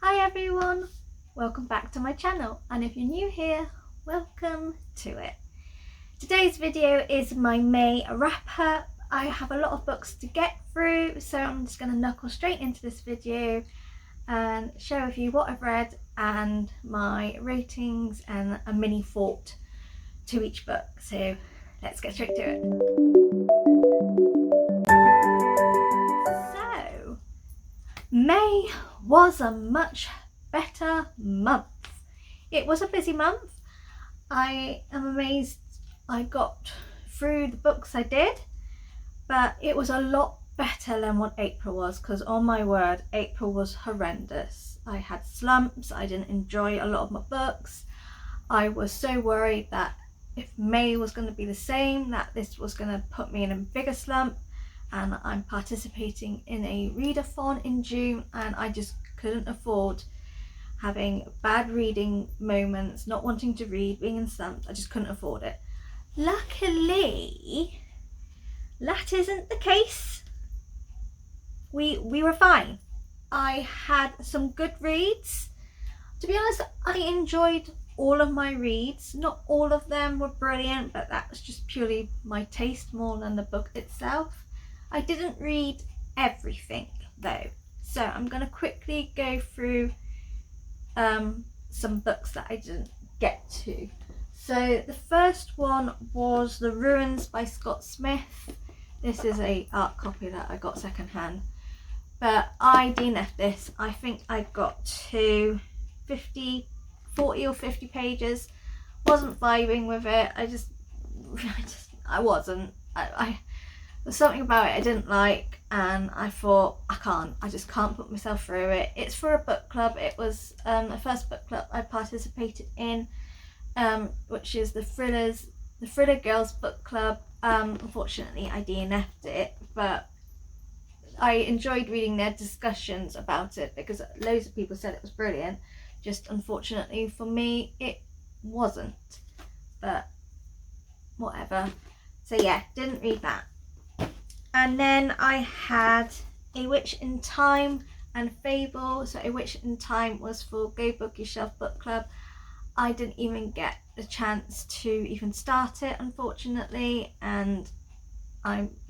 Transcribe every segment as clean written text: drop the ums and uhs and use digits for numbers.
Hi everyone, welcome back to my channel, and if you're new here, welcome to it. Today's video is my May wrap up. I have a lot of books to get through, so I'm just going to knuckle straight into this video and share with you what I've read and my ratings and a mini thought to each book. So let's get straight to it. So May was a much better month. It was a busy month. I am amazed I got through the books I did, but it was a lot better than what April was, because oh my word, April was horrendous. I had slumps. I didn't enjoy a lot of my books. I was so worried that if May was going to be the same, that this was going to put me in a bigger slump. And I'm participating in a readathon in June, and I just couldn't afford having bad reading moments, not wanting to read, being in slumps. I just couldn't afford it. Luckily, that isn't the case. We were fine. I had some good reads. To be honest, I enjoyed all of my reads. Not all of them were brilliant, but that was just purely my taste more than the book itself. I didn't read everything though, so I'm going to quickly go through some books that I didn't get to. So the first one was The Ruins by Scott Smith. This is a art copy that I got secondhand, but I DNF'd this. I think I got to 40 or 50 pages. Wasn't vibing with it. I wasn't. There's something about it I didn't like, and I thought I just can't put myself through it. It's for a book club. It was the first book club I participated in, which is the Thriller Girls Book Club. Unfortunately I DNF'd it, but I enjoyed reading their discussions about it because loads of people said it was brilliant. Just unfortunately for me it wasn't, but whatever. So yeah, didn't read that. And then I had A Witch in Time and Fable. So A Witch in Time was for Go Book Yourself Book Club. I didn't even get a chance to even start it, unfortunately, and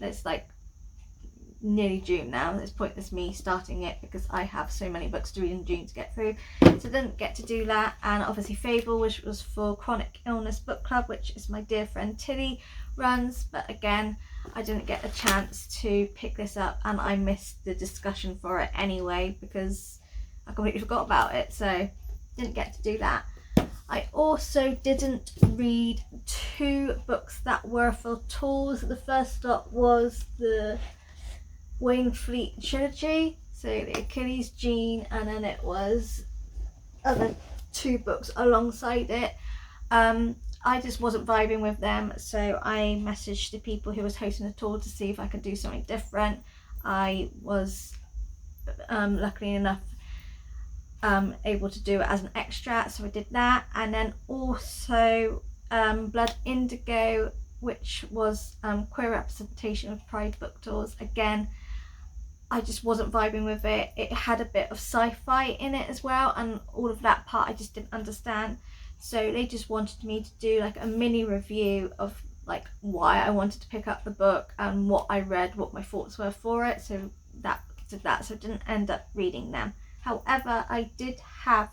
it's like nearly June now. It's pointless me starting it because I have so many books to read in June to get through, so I didn't get to do that. And obviously Fable, which was for Chronic Illness Book Club, which is my dear friend Tilly runs, but again I didn't get a chance to pick this up, and I missed the discussion for it anyway because I completely forgot about it, so didn't get to do that. I also didn't read two books that were for tours. The first up was the Wainfleet trilogy, so the Achilles Gene, and then it was other two books alongside it. I just wasn't vibing with them, so I messaged the people who was hosting the tour to see if I could do something different. I was luckily enough able to do it as an extra, so I did that. And then also Blood Indigo, which was queer representation of Pride book tours. Again, I just wasn't vibing with it. It had a bit of sci-fi in it as well, and all of that part I just didn't understand. So they just wanted me to do like a mini review of like why I wanted to pick up the book and what I read, what my thoughts were for it. So that did that. So I didn't end up reading them. However, I did have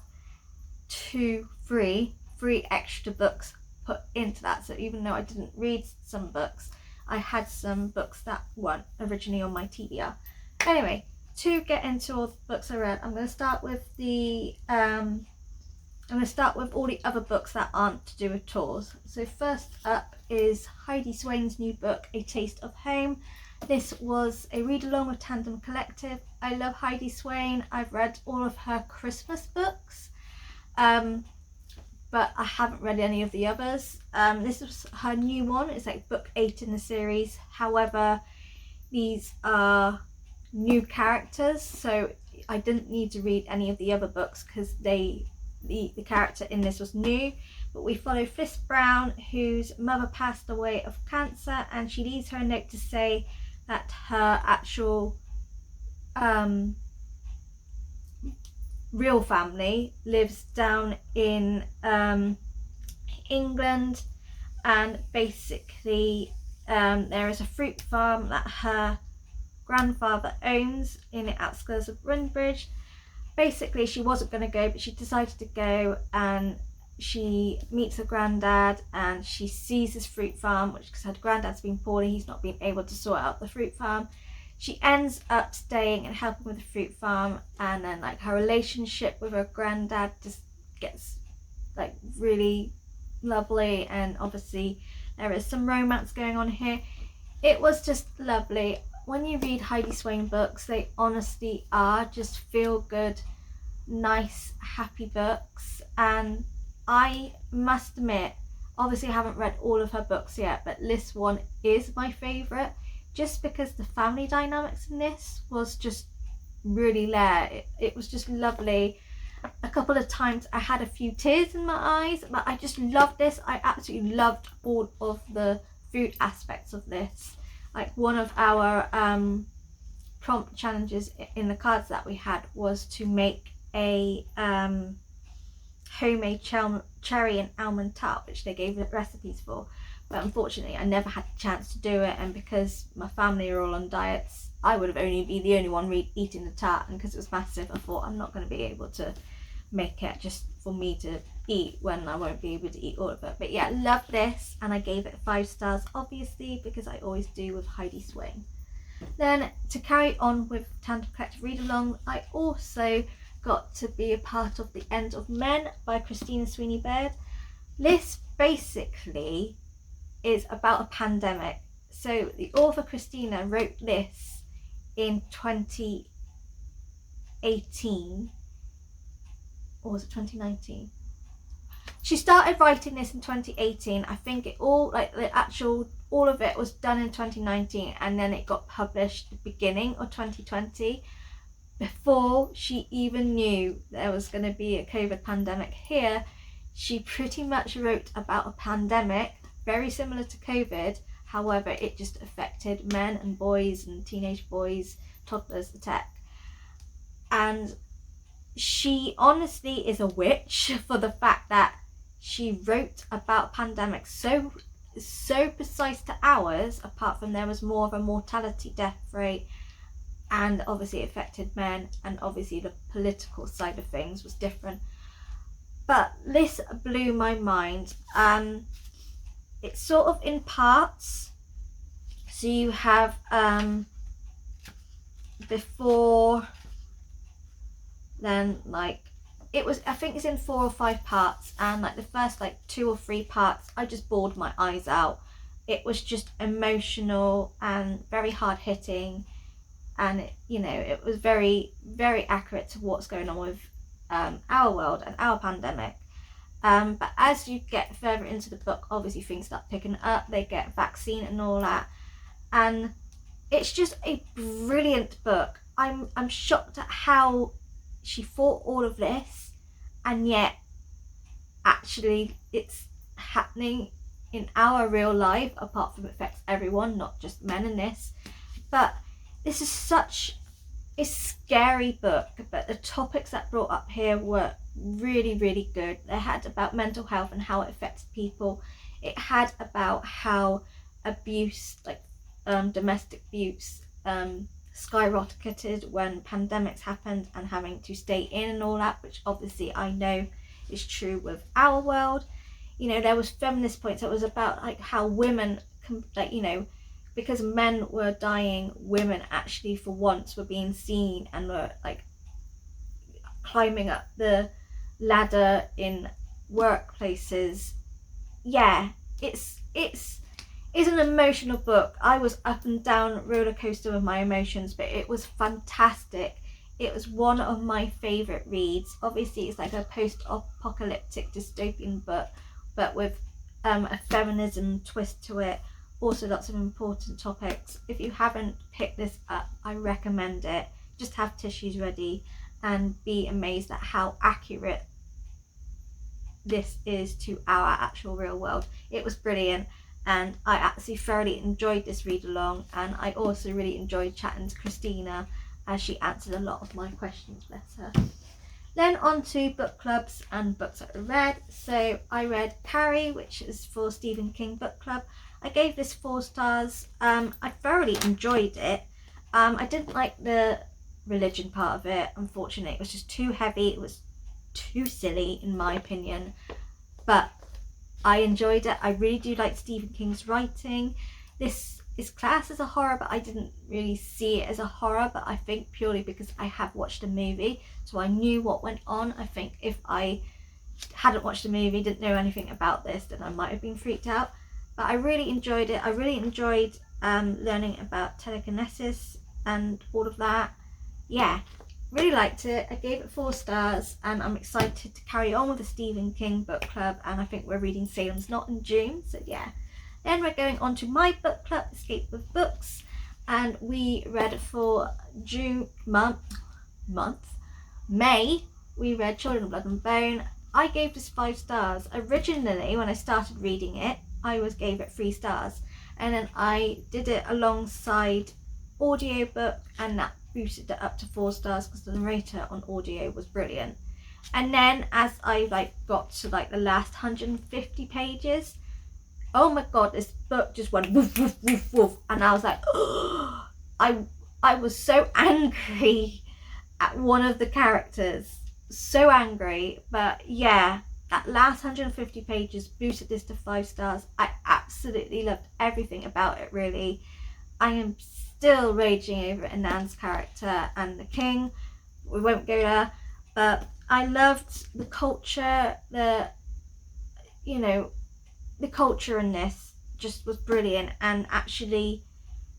three extra books put into that. So even though I didn't read some books, I had some books that weren't originally on my TBR. Anyway, to get into all the books I read, I'm going to start with all the other books that aren't to do with tours. So first up is Heidi Swain's new book, A Taste of Home. This was a read along with Tandem Collective. I love Heidi Swain. I've read all of her Christmas books, but I haven't read any of the others. This was her new one. It's like book 8 in the series. However, these are new characters, so I didn't need to read any of the other books because the character in this was new. But we follow Fliss Brown, whose mother passed away of cancer, and she leaves her a note to say that her actual real family lives down in England, and basically there is a fruit farm that her grandfather owns in the outskirts of Runbridge. Basically, she wasn't going to go, but she decided to go, and she meets her granddad, and she sees this fruit farm, which, because her granddad's been poorly, he's not been able to sort out the fruit farm. She ends up staying and helping with the fruit farm, and then like her relationship with her granddad just gets like really lovely, and obviously there is some romance going on here. It was just lovely. When you read Heidi Swain books, they honestly are just feel good, nice, happy books. And I must admit, obviously I haven't read all of her books yet, but this one is my favourite, just because the family dynamics in this was just really there. It was just lovely. A couple of times I had a few tears in my eyes, but I just loved this. I absolutely loved all of the food aspects of this. Like, one of our prompt challenges in the cards that we had was to make a homemade cherry and almond tart, which they gave recipes for, but unfortunately I never had the chance to do it, and because my family are all on diets, I would have only been the only one eating the tart, and because it was massive, I thought I'm not going to be able to make it just for me to eat when I won't be able to eat all of it. But yeah, love this, and I gave it 5 stars, obviously, because I always do with Heidi Swain. Then, to carry on with Tandem Collective Read Along, I also got to be a part of The End of Men by Christina Sweeney Baird. This basically is about a pandemic. So the author Christina wrote this in 2018, or was it 2019? She started writing this in 2018. I think it all, like all of it was done in 2019, and then it got published the beginning of 2020, before she even knew there was going to be a COVID pandemic here. She pretty much wrote about a pandemic very similar to COVID. However, it just affected men and boys and teenage boys, toddlers, the tech. And she honestly is a witch for the fact that she wrote about pandemics so precise to ours, apart from there was more of a mortality death rate, and obviously it affected men, and obviously the political side of things was different. But this blew my mind. It's sort of in parts. So you have before, then like it was, I think it's in 4 or 5 parts, and like the first like 2 or 3 parts I just bawled my eyes out. It was just emotional and very hard hitting, and it was very, very accurate to what's going on with our world and our pandemic. But as you get further into the book, obviously things start picking up. They get vaccine and all that, and it's just a brilliant book. I'm shocked at how she thought all of this, and yet actually it's happening in our real life, apart from it affects everyone, not just men in this. But this is such a scary book, but the topics that brought up here were really, really good. They had about mental health and how it affects people. It had about how abuse, like domestic abuse, skyrocketed when pandemics happened and having to stay in and all that, which obviously I know is true with our world. There was feminist points. It was about like how women because men were dying, women actually for once were being seen and were like climbing up the ladder in workplaces. Yeah, it's an emotional book. I was up and down roller coaster with my emotions, but it was fantastic. It was one of my favourite reads. Obviously it's like a post-apocalyptic dystopian book, but with a feminism twist to it. Also lots of important topics. If you haven't picked this up, I recommend it. Just have tissues ready and be amazed at how accurate this is to our actual real world. It was brilliant, and I actually thoroughly enjoyed this read along, and I also really enjoyed chatting to Christina as she answered a lot of my questions, bless her. Then on to book clubs and books that I read. So I read Carrie, which is for Stephen King book club. I gave this 4 stars. I thoroughly enjoyed it. I didn't like the religion part of it, unfortunately. It was just too heavy. It was too silly, in my opinion. But I enjoyed it. I really do like Stephen King's writing. This is classed as a horror, but I didn't really see it as a horror, but I think purely because I have watched the movie, so I knew what went on. I think if I hadn't watched the movie, didn't know anything about this, then I might have been freaked out. But I really enjoyed it. I really enjoyed learning about telekinesis and all of that. Yeah, really liked it. I gave it 4 stars, and I'm excited to carry on with the Stephen King book club, and I think we're reading Salem's Knot in June, so yeah. Then we're going on to my book club, Escape with Books, and we read for May, we read Children of Blood and Bone. I gave this 5 stars. Originally, when I started reading it, I gave it 3 stars, and then I did it alongside audiobook, and that boosted it up to 4 stars because the narrator on audio was brilliant. And then as I got to the last 150 pages, oh my god, this book just went woof woof woof woof, and I was like, oh, I was so angry at one of the characters, so angry. But yeah, that last 150 pages boosted this to 5 stars. I absolutely loved everything about it, really. I am still raging over Anand's character and the king. We won't go there, but I loved the culture, the culture in this just was brilliant. And actually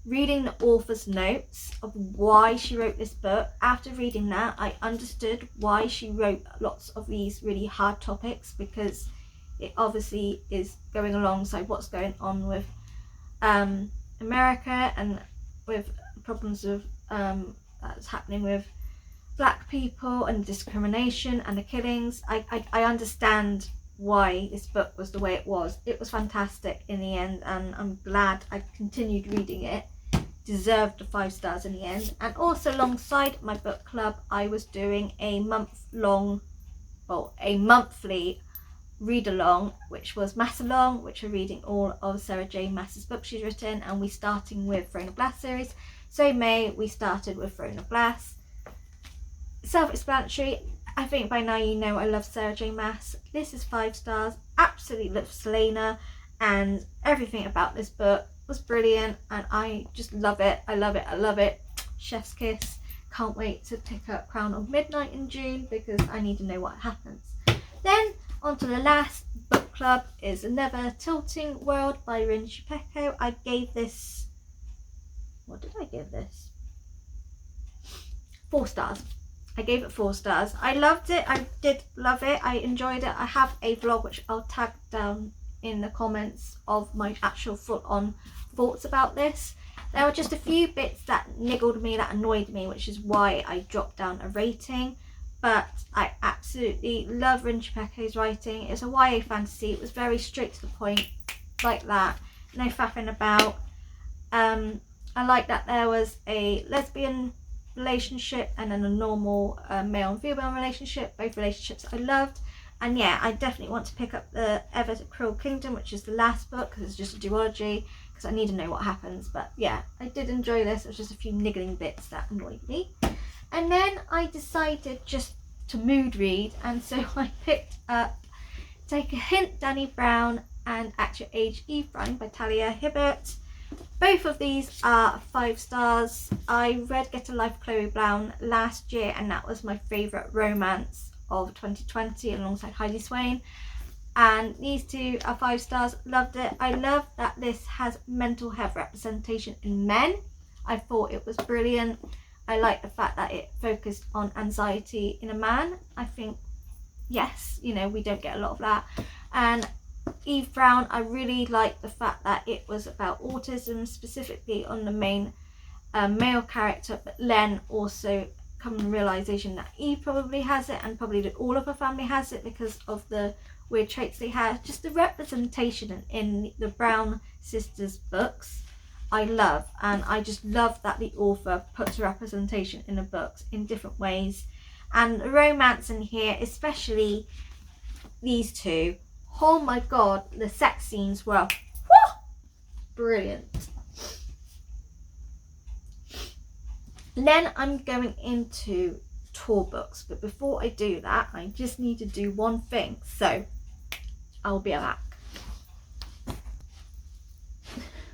reading the author's notes of why she wrote this book, after reading that, I understood why she wrote lots of these really hard topics, because it obviously is going alongside what's going on with America and with problems of that's happening with black people and discrimination and the killings. I understand why this book was the way it was. It was fantastic in the end, and I'm glad I continued reading it. Deserved the 5 stars in the end. And also alongside my book club, I was doing a monthly read along, which was Maas-Along, which are reading all of Sarah J Maas's books she's written, and we're starting with Throne of Glass series. So May, we started with Throne of Glass. Self-explanatory. I think by now you know I love Sarah J Maas. This is 5 stars. Absolutely love Selena, and everything about this book was brilliant, and I just love it. I love it. I love it. Chef's kiss. Can't wait to pick up Crown of Midnight in June, because I need to know what happens. Then on to the last book club is Another Tilting World by Rin Shipeko. I gave this, what did I give this? 4 stars. I gave it 4 stars. I loved it. I did love it. I enjoyed it. I have a vlog which I'll tag down in the comments of my actual full-on thoughts about this. There were just a few bits that niggled me, that annoyed me, which is why I dropped down a rating. But I absolutely love Rin Shipeko's writing. It's a YA fantasy. It was very straight to the point, like that. No faffing about. I like that there was a lesbian relationship and then a normal male and female relationship. Both relationships I loved. And yeah, I definitely want to pick up the Ever Cruel Kingdom, which is the last book, because it's just a duology, because I need to know what happens. But yeah, I did enjoy this. It was just a few niggling bits that annoyed me. And then I decided just to mood read, and so I picked up Take a Hint, Danny Brown, and At Your Age, Eve Brown by Talia Hibbert. Both of these are 5 stars. I read Get a Life, Chloe Brown last year, and that was my favourite romance of 2020 alongside Heidi Swain. And these 2 are 5 stars. Loved it. I love that this has mental health representation in men. I thought it was brilliant. I like the fact that it focused on anxiety in a man. I think, yes, we don't get a lot of that. And Eve Brown, I really like the fact that it was about autism, specifically on the main male character, but Len also come to the realisation that Eve probably has it, and probably that all of her family has it because of the weird traits they have. Just the representation in the Brown sisters books I love, and I just love that the author puts representation in the books in different ways. And the romance in here, especially these two, oh my god, the sex scenes were brilliant. And then I'm going into tour books, but before I do that, I just need to do one thing, so I'll be back.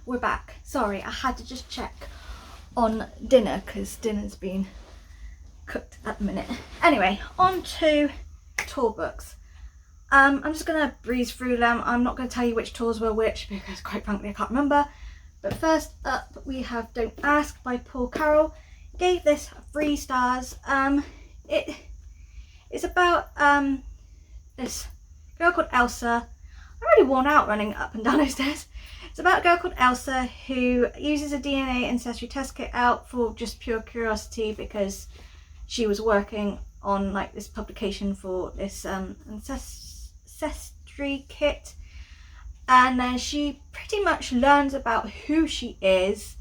We're back. Sorry, I had to just check on dinner because dinner's been cooked at the minute. Anyway, on to tour books. I'm just gonna breeze through them. I'm not gonna tell you which tours were which because quite frankly I can't remember. But first up we have Don't Ask by Paul Carroll. Gave this 3 stars. It's about this girl called Elsa. I'm really worn out running up and down those stairs. It's about a girl called Elsa who uses a DNA ancestry test kit out for just pure curiosity because she was working on like this publication for this ancestry kit, and then she pretty much learns about who she is,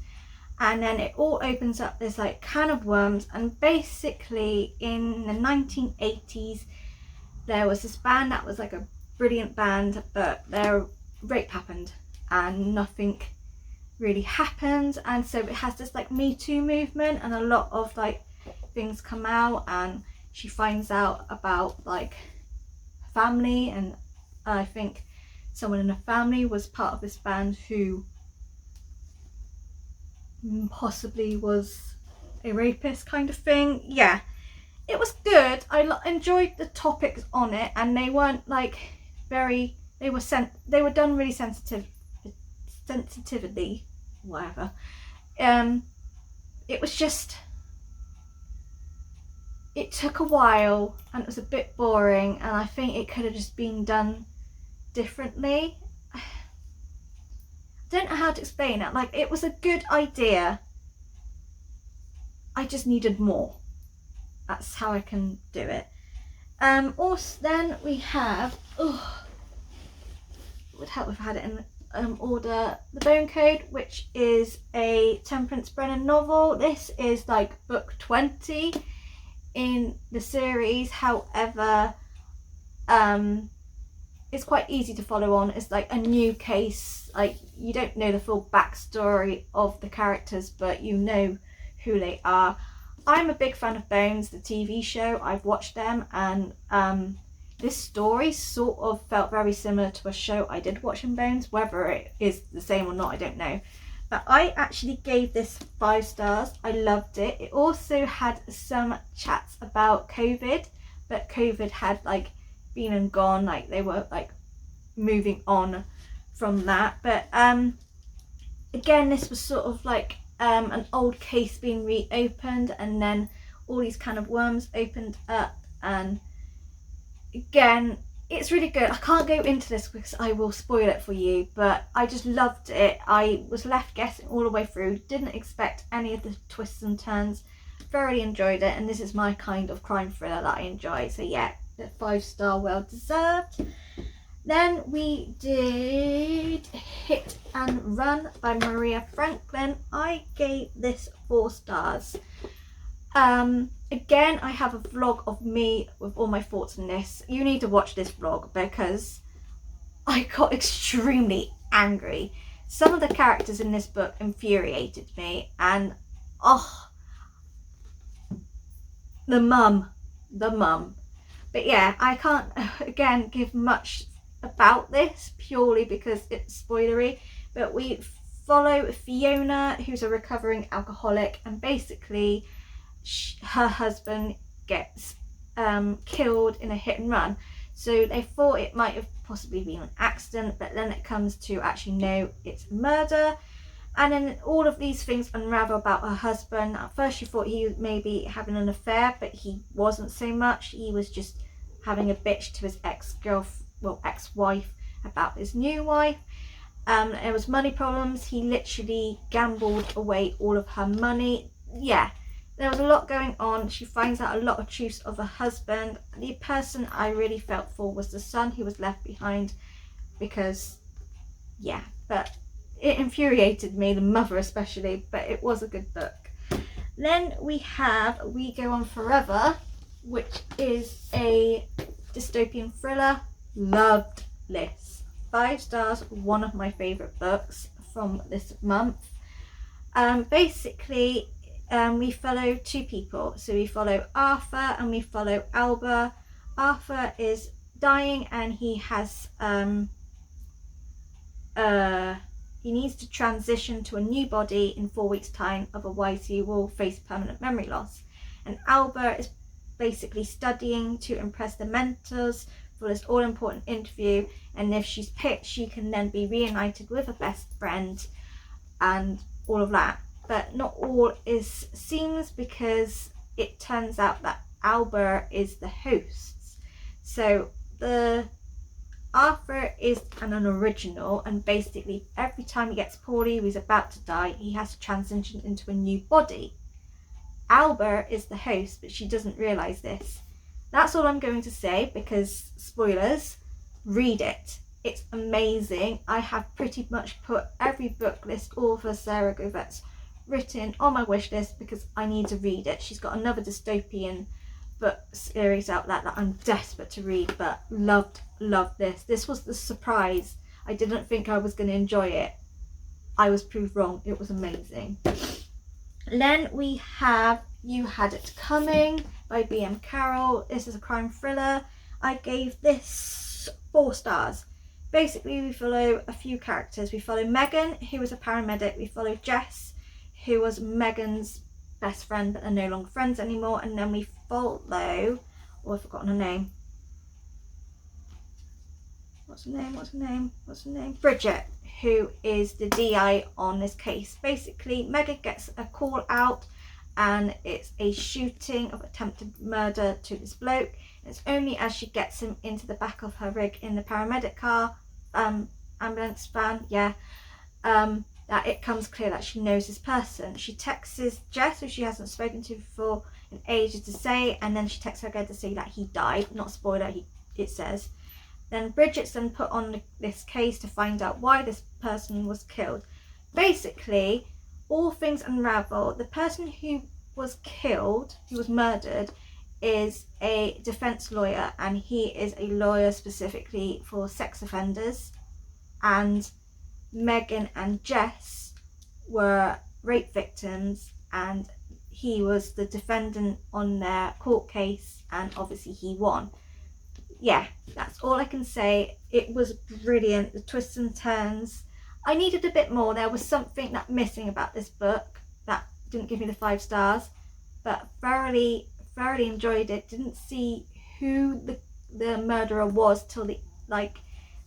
and then it all opens up this like can of worms. And basically in the 1980s there was this band that was like a brilliant band, but their rape happened and nothing really happened, and so it has this like Me Too movement and a lot of like things come out, and she finds out about like family, and I think someone in the family was part of this band who possibly was a rapist kind of thing. Yeah, it was good. I enjoyed the topics on it, and they weren't like very, they were done really sensitively, whatever. It was just, it took a while and it was a bit boring, and I think it could have just been done differently. I don't know how to explain it. Like, it was a good idea, I just needed more. That's how I can do it. Also then we have, it would help if I had it in order, The Bone Code, which is a Temperance Brennan novel. This is like book 20 in the series. However, it's quite easy to follow on. It's like a new case, like you don't know the full backstory of the characters, but you know who they are. I'm a big fan of Bones, the TV show. I've watched them, and this story sort of felt very similar to a show I did watch in Bones. Whether it is the same or not, I don't know. But I actually gave this 5 stars. I loved it. It also had some chats about COVID, but COVID had like been and gone, like they were like moving on from that. But again, this was sort of like an old case being reopened, and then all these kind of worms opened up, and again, it's really good. I can't go into this because I will spoil it for you, but I just loved it. I was left guessing all the way through, didn't expect any of the twists and turns, thoroughly enjoyed it, and this is my kind of crime thriller that I enjoy. So yeah, 5-star, well deserved. Then we did Hit and Run by Maria Franklin. I gave this 4 stars. Again, I have a vlog of me with all my thoughts on this. You need to watch this vlog because I got extremely angry. Some of the characters in this book infuriated me, and the mum. But yeah, I can't again give much about this purely because it's spoilery, but we follow Fiona, who's a recovering alcoholic, and basically her husband gets killed in a hit and run. So they thought it might have possibly been an accident, but then it comes to actually no, it's murder. And then all of these things unravel about her husband. At first she thought he was maybe having an affair, but he wasn't so much. He was just having a bitch to his ex-wife about his new wife. There was money problems. He literally gambled away all of her money. Yeah, there was a lot going on. She finds out a lot of truths of her husband. The person I really felt for was the son who was left behind, because yeah, but it infuriated me, the mother especially, but it was a good book. Then we have We Go On Forever which is a dystopian thriller. Loved this. 5 stars, one of my favourite books from this month. Basically, we follow 2 people. So we follow Arthur and we follow Alba. Arthur is dying and he has he needs to transition to a new body in 4 weeks' time, otherwise he will face permanent memory loss. And Alba is basically studying to impress the mentors for this all-important interview, and if she's picked, she can then be reunited with her best friend and all of that. But not all is seamless, because it turns out that Alba is the host. So the Arthur is an original, and basically every time he gets poorly, he's about to die, he has to transition into a new body. Alba is the host, but she doesn't realise this. That's all I'm going to say, because spoilers. Read it. It's amazing. I have pretty much put every book list author Sarah Govet's written on my wish list, because I need to read it. She's got another dystopian book series out that I'm desperate to read, but loved this. This was the surprise. I didn't think I was going to enjoy it. I was proved wrong. It was amazing. Then we have You Had It Coming by B.M. Carroll. This is a crime thriller. I gave this 4 stars. Basically, we follow a few characters. We follow Megan, who was a paramedic. We follow Jess, who was Megan's best friend, but they're no longer friends anymore. And then we follow, oh, I've forgotten her name. What's her name? Bridget, who is the DI on this case. Basically, Megan gets a call out, and it's a shooting of attempted murder to this bloke. It's only as she gets him into the back of her rig in the paramedic car, ambulance van, that it comes clear that she knows this person. She texts Jess, who she hasn't spoken to for in ages, to say, and then she texts her again to say that he died. Not spoiler, it says. Then Bridget's then put on this case to find out why this person was killed. Basically, all things unravel. The person who was killed, who was murdered, is a defense lawyer, and he is a lawyer specifically for sex offenders. And Megan and Jess were rape victims, and he was the defendant on their court case, and obviously he won. Yeah, that's all I can say. It was brilliant. The twists and turns. I needed a bit more. There was something that missing about this book that didn't give me the 5 stars, but thoroughly enjoyed it. Didn't see who the murderer was till the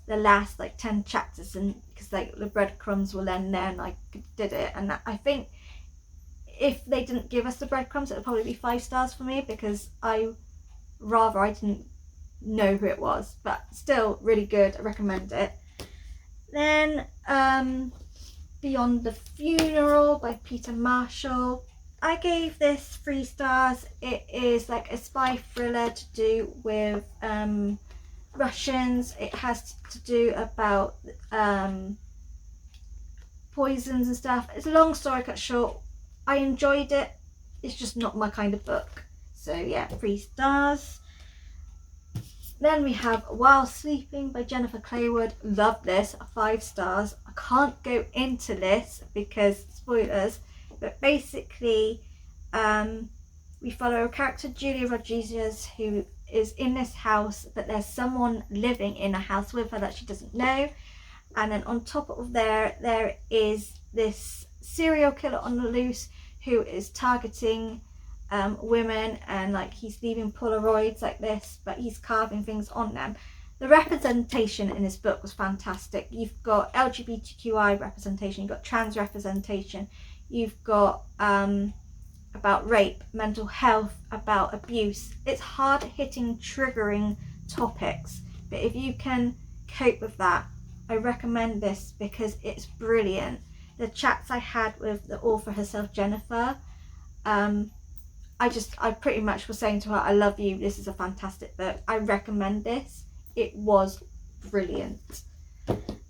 last 10 chapters, and because the breadcrumbs were then there, and I did it. And I think if they didn't give us the breadcrumbs, it would probably be 5 stars for me, because I didn't know who it was. But still really good. I recommend it. Then Beyond the Funeral by Peter Marshall. I gave this 3 stars. It is like a spy thriller to do with Russians. It has to do about poisons and stuff. It's a long story cut short. I enjoyed it. It's just not my kind of book. So yeah, 3 stars. Then we have While Sleeping by Jennifer Claywood. Love this, 5 stars. I can't go into this because spoilers, but basically we follow a character, Julia Rodriguez, who is in this house, but there's someone living in a house with her that she doesn't know. And then on top of there is this serial killer on the loose who is targeting women, and he's leaving Polaroids like this, but he's carving things on them. The representation in this book was fantastic. You've got LGBTQI representation, you've got trans representation, you've got about rape, mental health, about abuse. It's hard hitting, triggering topics, but if you can cope with that, I recommend this because it's brilliant. The chats I had with the author herself, Jennifer, I pretty much was saying to her, I love you, this is a fantastic book, I recommend this. It was brilliant.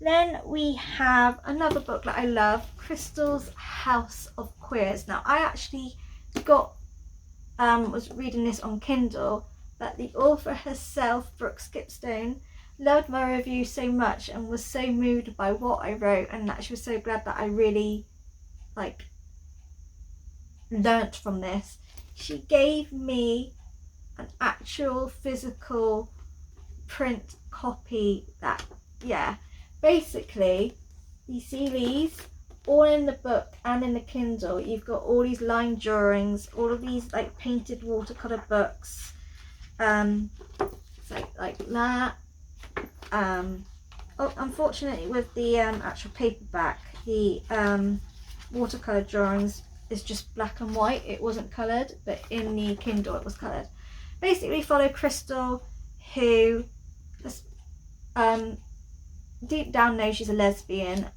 Then we have another book that I love, Crystal's House of Queers. Now I actually got was reading this on Kindle, but the author herself, Brooke Skipstone, loved my review so much and was so moved by what I wrote, and that she was so glad that I really like learnt from this. She gave me an actual physical print copy that, yeah, basically you see these all in the book and in the Kindle. You've got all these line drawings, all of these like painted watercolor books, like that. Oh, unfortunately with the actual paperback, the watercolor drawings is just black and white. It wasn't coloured, but in the Kindle it was coloured. Basically follow Crystal, who deep down knows she's a lesbian,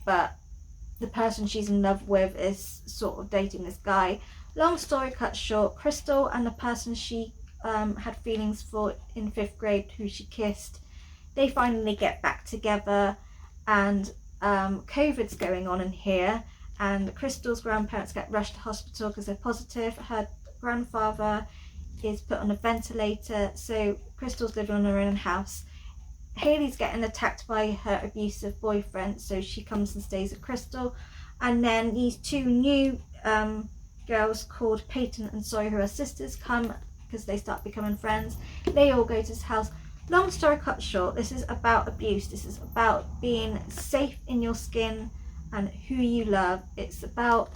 but the person she's in love with is sort of dating this guy. Long story cut short, Crystal and the person she had feelings for in 5th grade, who she kissed, they finally get back together, and COVID's going on in here, and Crystal's grandparents get rushed to hospital because they're positive. Her grandfather is put on a ventilator, so Crystal's living on her own house. Hayley's getting attacked by her abusive boyfriend, so she comes and stays with Crystal. And then these 2 new girls called Peyton and Sawyer, who are sisters, come because they start becoming friends. They all go to his house. Long story cut short, this is about abuse. This is about being safe in your skin and who you love. It's about,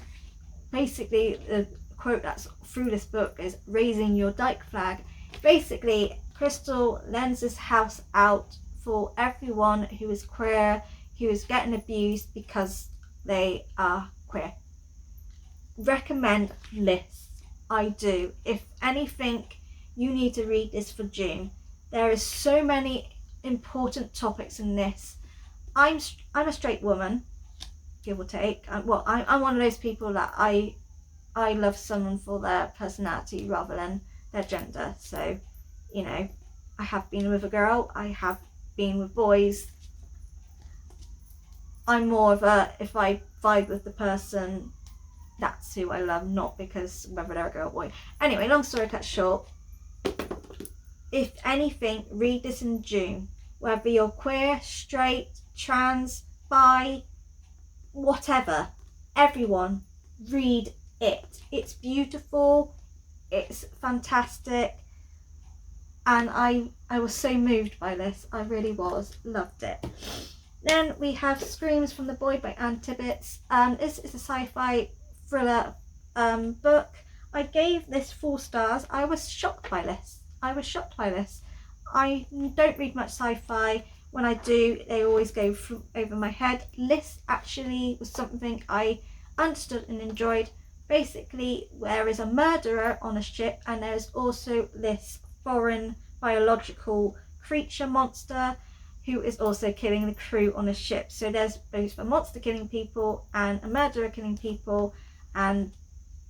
basically, the quote that's through this book is raising your dyke flag. Basically, Crystal lends this house out for everyone who is queer, who is getting abused because they are queer. Recommend this. I do. If anything, you need to read this for June. There is so many important topics in this. I'm a straight woman, give or take. I'm one of those people that I love someone for their personality rather than their gender. So, you know, I have been with a girl, I have been with boys. I'm more of a, if I vibe with the person, that's who I love, not because whether they're a girl or boy. Anyway, long story cut short, if anything, read this in June. Whether you're queer, straight, trans, bi, whatever, everyone, read it. It's beautiful, it's fantastic, and I was so moved by this. I really was. Loved it. Then we have Screams from the Boy by Ann Tibbetts. This is a sci-fi thriller book. I gave this 4 stars. I was shocked by this. I don't read much sci-fi. When I do, they always go over my head. This actually was something I understood and enjoyed. Basically, there is a murderer on a ship, and there's also this foreign biological creature monster who is also killing the crew on a ship. So there's both a monster killing people and a murderer killing people, and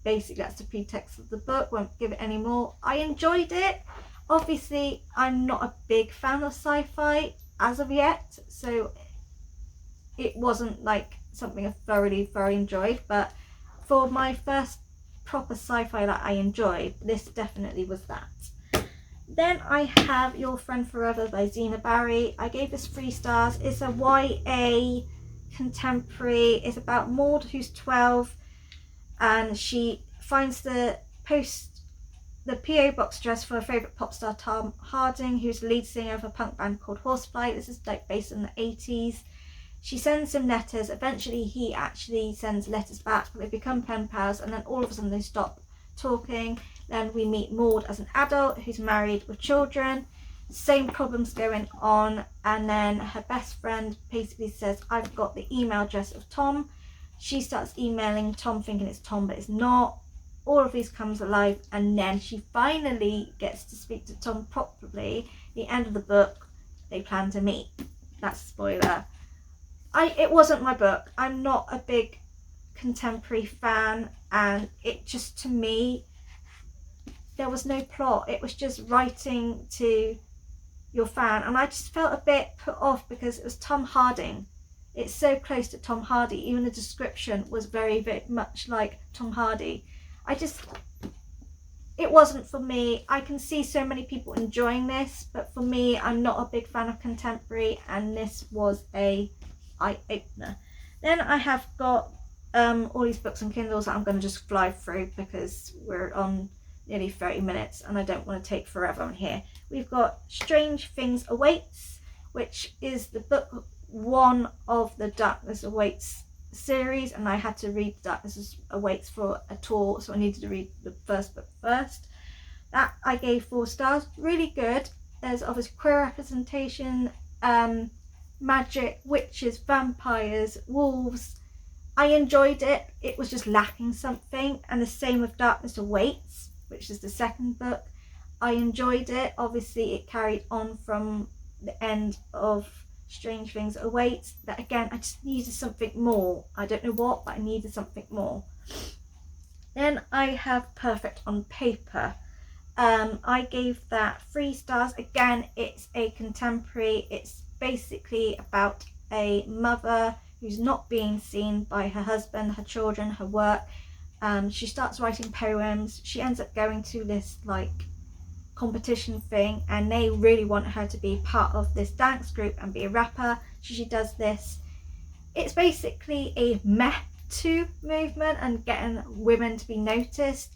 basically that's the pretext of the book. Won't give it any more. I enjoyed it. Obviously, I'm not a big fan of sci-fi as of yet, so it wasn't like something I thoroughly enjoyed, but for my first proper sci-fi that I enjoyed, this definitely was that. Then I have Your Friend Forever by Zena Barry. I gave this 3 stars. It's a YA contemporary. It's about Maud, who's 12, and she finds the PO box address for her favourite pop star Tom Harding, who's the lead singer of a punk band called Horsefly. This is like based in the 80s. She sends him letters. Eventually he actually sends letters back, but they become pen pals, and then all of a sudden they stop talking. Then we meet Maud as an adult who's married with children. Same problems going on, and then her best friend basically says, I've got the email address of Tom. She starts emailing Tom thinking it's Tom, but it's not. All of these comes alive, and then she finally gets to speak to Tom properly. The end of the book, they plan to meet. That's a spoiler. It wasn't my book. I'm not a big contemporary fan, and it just, to me, there was no plot. It was just writing to your fan, and I just felt a bit put off because it was Tom Harding. It's so close to Tom Hardy. Even the description was very much like Tom Hardy. it wasn't for me. I can see so many people enjoying this, but for me, I'm not a big fan of contemporary, and this was a eye-opener. Then I have got all these books and Kindles that I'm going to just fly through because we're on nearly 30 minutes and I don't want to take forever on here. We've got Strange Things Awaits, which is the book 1 of the Darkness Awaits series, and I had to read Darkness Awaits for a tour, so I needed to read the first book first. That I gave 4 stars. Really good. There's obviously queer representation, magic, witches, vampires, wolves. I enjoyed it. It was just lacking something, and the same with Darkness Awaits, which is the second book. I enjoyed it. Obviously it carried on from the end of Strange Things Awaits. That again, I just needed something more. I don't know what, but I needed something more. Then I have Perfect on Paper. I gave that 3 stars. Again, it's a contemporary. It's basically about a mother who's not being seen by her husband, her children, her work. She starts writing poems. She ends up going to this like competition thing, and they really want her to be part of this dance group and be a rapper. So she does this. It's basically a Me Too movement and getting women to be noticed.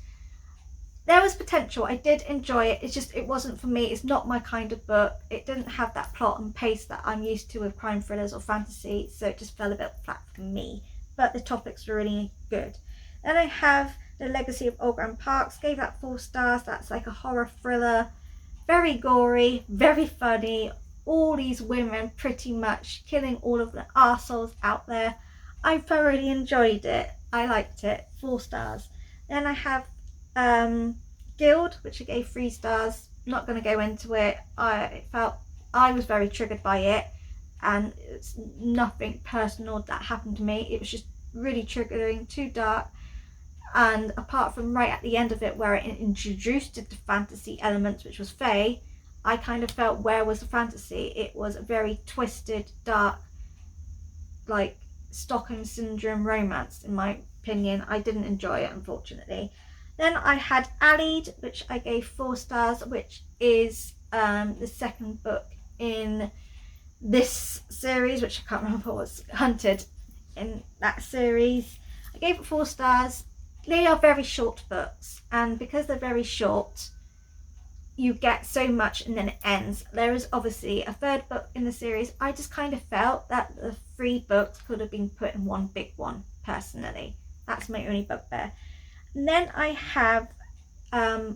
There was potential. I did enjoy it. It's just, it wasn't for me. It's not my kind of book. It didn't have that plot and pace that I'm used to with crime thrillers or fantasy, so it just fell a bit flat for me. But the topics were really good. Then I have The Legacy of Old Grand Parks. Gave that 4 stars. That's like a horror thriller. Very gory, very funny. All these women pretty much killing all of the arseholes out there. I thoroughly enjoyed it. I liked it. 4 stars. Then I have Guild, which I gave 3 stars. Not going to go into it. I felt I was very triggered by it, and it's nothing personal that happened to me. It was just really triggering, too dark. And apart from right at the end of it where it introduced the fantasy elements, which was Fae, I kind of felt, where was the fantasy? It was a very twisted, dark, like Stockholm Syndrome romance, in my opinion. I didn't enjoy it, unfortunately. Then I had Allied, which I gave 4 stars, which is the second book in this series, which I can't remember what was Hunted in that series. I gave it 4 stars. They are very short books, and because they're very short, you get so much and then it ends. There is obviously a 3rd book in the series. I just kind of felt that the 3 books could have been put in one big one, personally. That's my only bugbear. And then I have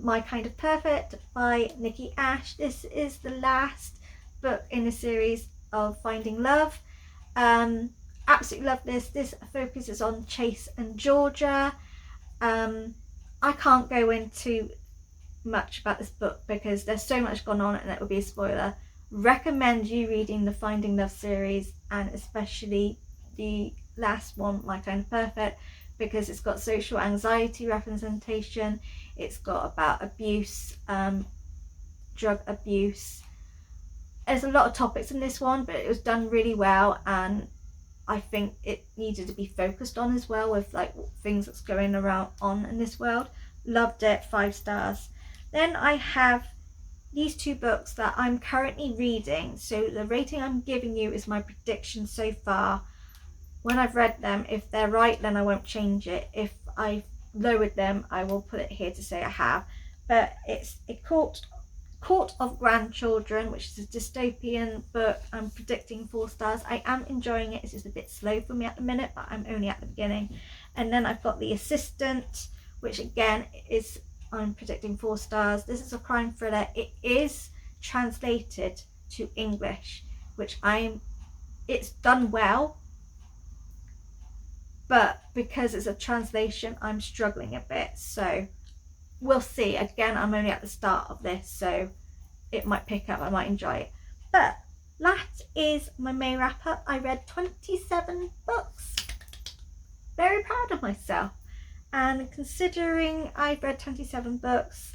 My Kind of Perfect by Nikki Ash. This is the last book in the series of Finding Love. Absolutely love this. This focuses on Chase and Georgia. I can't go into much about this book because there's so much gone on and it would be a spoiler. Recommend you reading the Finding Love series, and especially the last one, My Kind of Perfect, because it's got social anxiety representation. It's got about abuse, drug abuse. There's a lot of topics in this one, but it was done really well, and I think it needed to be focused on as well with like things that's going around on in this world. Loved it. 5 stars. Then I have these 2 books that I'm currently reading. So the rating I'm giving you is my prediction so far. When I've read them, if they're right, then I won't change it. If I've lowered them, I will put it here to say I have. But it's A Court of Grandchildren, which is a dystopian book. I'm predicting 4 stars. I am enjoying it. It's just a bit slow for me at the minute, but I'm only at the beginning. And then I've got The Assistant, which again is, I'm predicting 4 stars. This is a crime thriller. It is translated to English, which it's done well, but because it's a translation, I'm struggling a bit. So we'll see. Again, I'm only at the start of this, so it might pick up. I might enjoy it. But that is my May wrap up. I read 27 books. Very proud of myself. And considering I've read 27 books,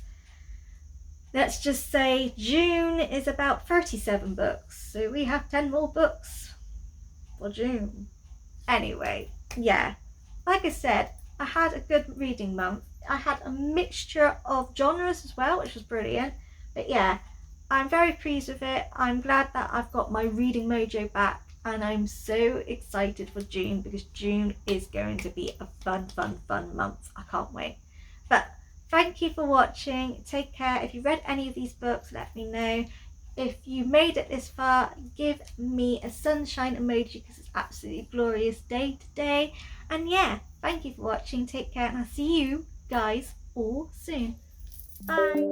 let's just say June is about 37 books. So we have 10 more books for June. Anyway, yeah. Like I said, I had a good reading month. I had a mixture of genres as well, which was brilliant. But yeah, I'm very pleased with it. I'm glad that I've got my reading mojo back, and I'm so excited for June, because June is going to be a fun month. I can't wait. But thank you for watching. Take care. If you read any of these books, let me know. If you made it this far, give me a sunshine emoji, because it's absolutely glorious day today. And yeah, thank you for watching. Take care, and I'll see you guys all soon. Bye.